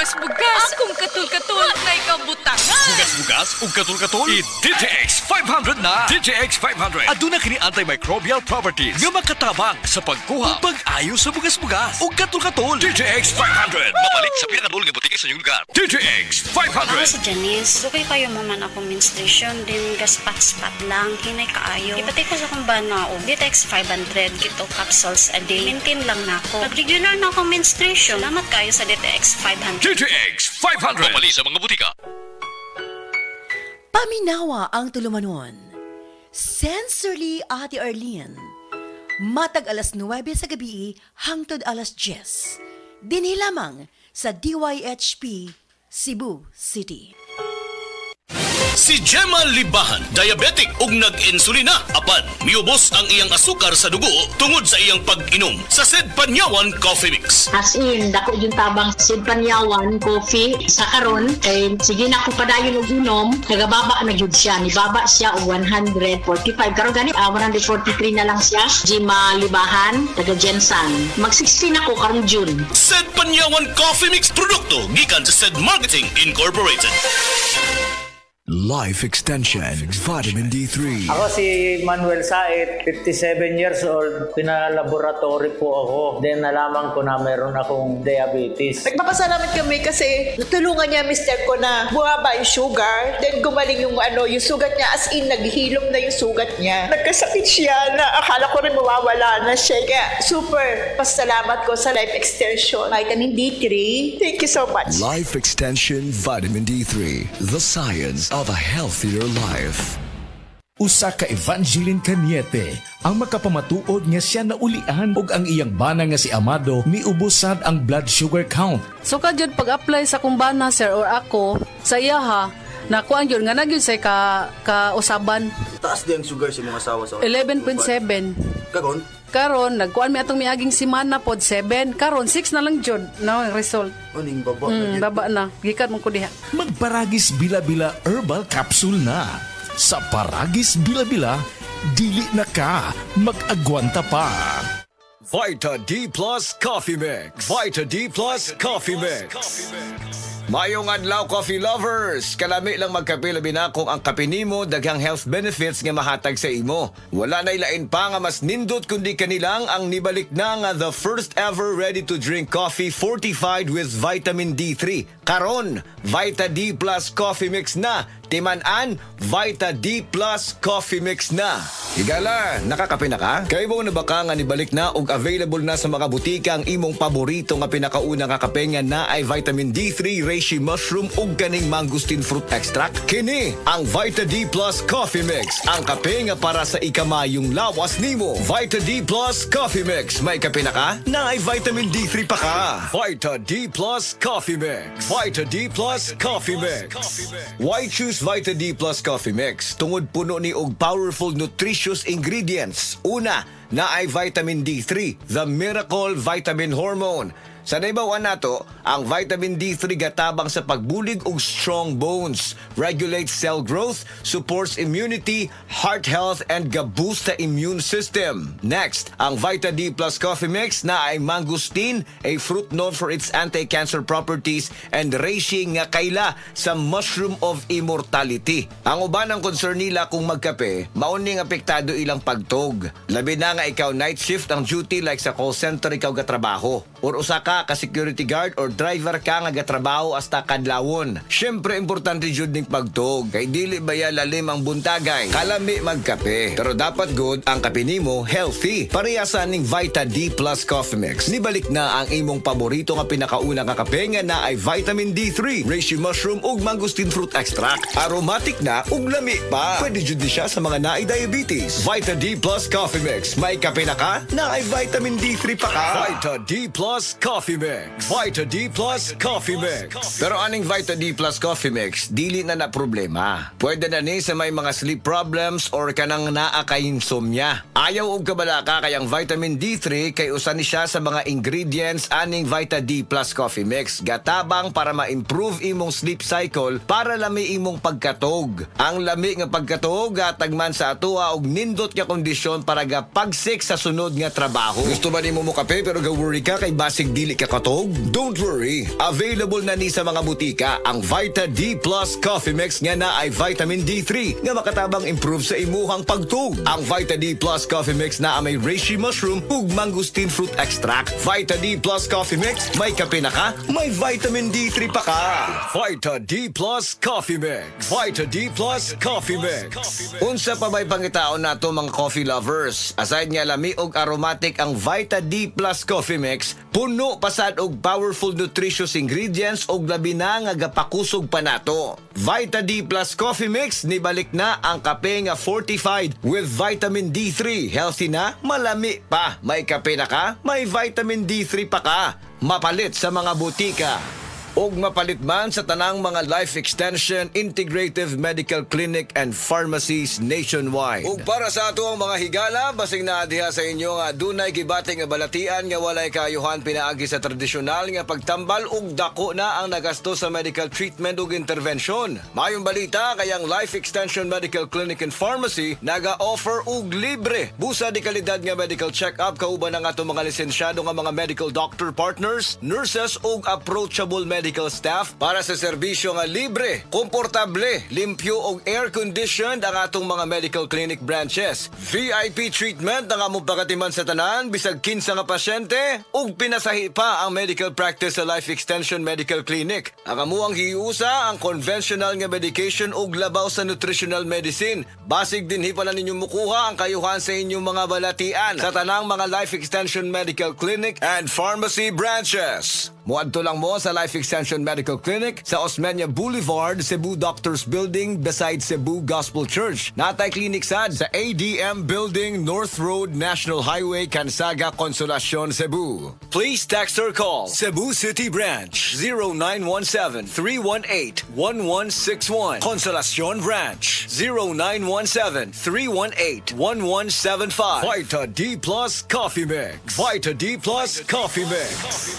bugas-bugas. Akong katul-katul na ikabutangan. Bugas-bugas ug katul-katul. I-DJX 500 na. DJX 500. Aduna kini antimicrobial properties nga makatabang sa pagkuha ug pag-ayo sa bugas-bugas ug katul-katul. DJX 500. Mapalit sa pinakadul nga butike sa inyong lugar. DJX 500. Ako si Janice. Dugay kayo man ako menstruation din gaspat-spat lang hinay kaayo. Ipatay ko sa kong banao. DJX 500 kito capsules a day. Maintain lang na ako. Pag regular na akong menstruation, salamat kayo sa DJX 500. DJX 500. Mapalit sa mga butika. Paminawa ang tulumanon. Sensorily Ate Arlene. Matag alas 9 sa gabi hangtod alas 10. Dinhi lamang sa DYHP Cebu City. Si Gemma Libahan, diabetic ug nag-insulina. Apan, miubos ang iyang asukar sa dugo tungod sa iyang pag-inom sa Sed Panyawan Coffee Mix. As in, dako yung tabang Sed Panyawan Coffee sa karon kay sige na ko padayon og inom, nagababa na gyud siya. Nibaba siya og 145 karon gani 143 na lang siya. Gemma Libahan, taga Jensan. Mag-16 ako karong June. Sed Panyawan Coffee Mix produkto gikan sa Sed Marketing Incorporated. Life Extension Vitamin D3. Ako si Manuel Said, 57 years old. Pinalaboratory po ako. Then nalaman ko na meron akong diabetes. Nagpapasalamat kami kasi natulungan niya mister ko na bumaba yung sugar. Then gumaling yung yung sugat niya, as in naghihilom na yung sugat niya. Nagkasakit siya na akala ko rin mawawala na siya. Kaya super pasalamat ko sa Life Extension Vitamin D3. Thank you so much. Life Extension Vitamin D3. The science of a healthier life. Usa ka Evangeline Cañete ang makapamatuod nga siya na ulian og ang iyang bana nga si Amado miubusad ang blood sugar count. So kadyod pag-apply sa kumbana sir or ako sa iya ha, nakuan yun nga nagyud say ka-usaban. Taas di ang sugar sa mga asawa sa 11.7. Karon nagkuan mi atong miaging semana pod 7. Karon 6 na lang jud no ang result. Uning baba na. Baba na. Gikan mo ko diha. Magparagis bila-bila herbal capsule na. Sa Paragis Bila-Bila, dili na ka mag-agwanta pa. Vita D Plus Coffee Mix. Vita D Plus Coffee Mix. Mayong adlaw coffee lovers, kalami lang magkape labi na kung ang kape nimo daghang health benefits nga mahatag sa imo. Wala na ilain pa nga mas nindot kundi kanilang ang nibalik na nga the first ever ready to drink coffee fortified with vitamin D3. Karon, Vita D Plus Coffee Mix na. Timan-an, Vita D Plus Coffee Mix na. Higala, nakakape na ka? Kaya mo na baka nga nibalik na ug available na sa mga butika ang imong paborito nga pinakauna nga kape nga na ay vitamin D3, reishi mushroom ug ganing mangosteen fruit extract? Kini ang Vita D Plus Coffee Mix. Ang kape nga para sa ikamayong lawas nimo. Vita D Plus Coffee Mix. May kape na ka? Na ay vitamin D3 pa ka. Vita D Plus Coffee Mix. Vita D Plus Coffee Mix. Why choose Vita D Plus Coffee Mix? Tungod puno ni og powerful nutritious ingredients. Una, na ay vitamin D3, the miracle vitamin hormone. Sa naibawan nato, ang vitamin D3 gatabang sa pagbulig og strong bones, regulates cell growth, supports immunity, heart health, and ga-boost the immune system. Next, ang Vita D Plus Coffee Mix na ay mangosteen, a fruit known for its anti-cancer properties, and reishi nga kaila sa mushroom of immortality. Ang uban ang concern nila kung magkape, mauning apektado ilang pagtog. Labi na nga ikaw night shift ang duty like sa call center ikaw gatrabaho, or usa ka security guard or driver ka nga gatrabaho hasta kadlawon. Syempre importante jud ning pagtog kay dili baya lalim ang buntagay. Kalami magkape. Pero dapat good ang kape nimo healthy. Parehasan ning Vita D Plus Coffee Mix. Nibalik na ang imong paborito nga pinakauna nga kape nga na ay vitamin D3, reishi mushroom ug mangosteen fruit extract. Aromatic na ug lami pa. Pwede jud ni siya sa mga naay diabetes. Vita D Plus Coffee Mix. May kape na ka? Na ay vitamin D3 pa ka. Vita D Plus Coffee Mix. Vita D Plus Coffee Mix. Pero aning Vita D Plus Coffee Mix, dili na na problema. Pwede na ni sa may mga sleep problems or kanang naa kay insomnia. Ayaw og kabalaka kay ang vitamin D3 kay usa ni siya sa mga ingredients aning Vita D Plus Coffee Mix. Gatabang para ma-improve imong sleep cycle para lami imong pagkatog. Ang lami nga pagkatog gatagman sa atoa og nindot nga kondisyon para ga pagsik sa sunod nga trabaho. Gusto ba nimo mo kape pero ga worry ka kay basig dili ka katog? Don't worry, available na ni sa mga butika ang Vita D Plus Coffee Mix nga na ay vitamin D3 nga makatabang improve sa imuhang pagtug. Ang Vita D Plus Coffee Mix na may reishi mushroom ug mangosteen fruit extract. Vita D Plus Coffee Mix, may kape na ka, may vitamin D3 pa ka. Vita D Plus Coffee Mix. Vita D Plus Coffee Mix. Unsa pa may pangitaon nato mga coffee lovers? Aside nga lami og aromatic ang Vita D Plus Coffee Mix, puno pasad og powerful nutritious ingredients og labi na nga gapakusog pa nato. Vita D Plus Coffee Mix, nibalik na ang kape nga fortified with vitamin D3. Healthy na, malami pa. May kape na ka, may vitamin D3 pa ka. Mapalit sa mga butika. Og mapalit man sa tanang mga life extension, integrative medical clinic and pharmacies nationwide. Ug para sa ato ang mga higala, basig na diha sa inyo nga dunay gibating nga balatian nga walay kayuhan pinaagi sa tradisyonal nga pagtambal ug dako na ang nagasto sa medical treatment ug intervention. Mayong balita kayang Life Extension Medical Clinic and Pharmacy naga-offer og libre busa di kalidad nga medical check-up kauban ang ato mga lisensyado nga mga medical doctor partners, nurses ug approachable medical staff para sa serbisyo nga libre, komportable, limpyo ug air-conditioned ang atong mga medical clinic branches. VIP treatment ang among pagatiman sa tanan bisag kinsa nga pasyente ug pinasahi pa ang medical practice sa Life Extension Medical Clinic. Ang amuang hiusa ang conventional nga medication ug labaw sa nutritional medicine. Basig dinhi pala ninyo mukuha ang kayuhan sa inyong mga balatian sa tanang mga Life Extension Medical Clinic and Pharmacy branches. Muadto lang mo sa Life Extension Medical Clinic sa Osmeña Boulevard, Cebu Doctors Building beside Cebu Gospel Church. Natay clinic sad sa ADM Building, North Road, National Highway, Cansaga, Consolacion, Cebu. Please text or call Cebu City Branch 0917-318-1161. Consolacion Branch 0917-318-1175. Vita D Plus Coffee Mix. Vita D Plus Coffee Mix.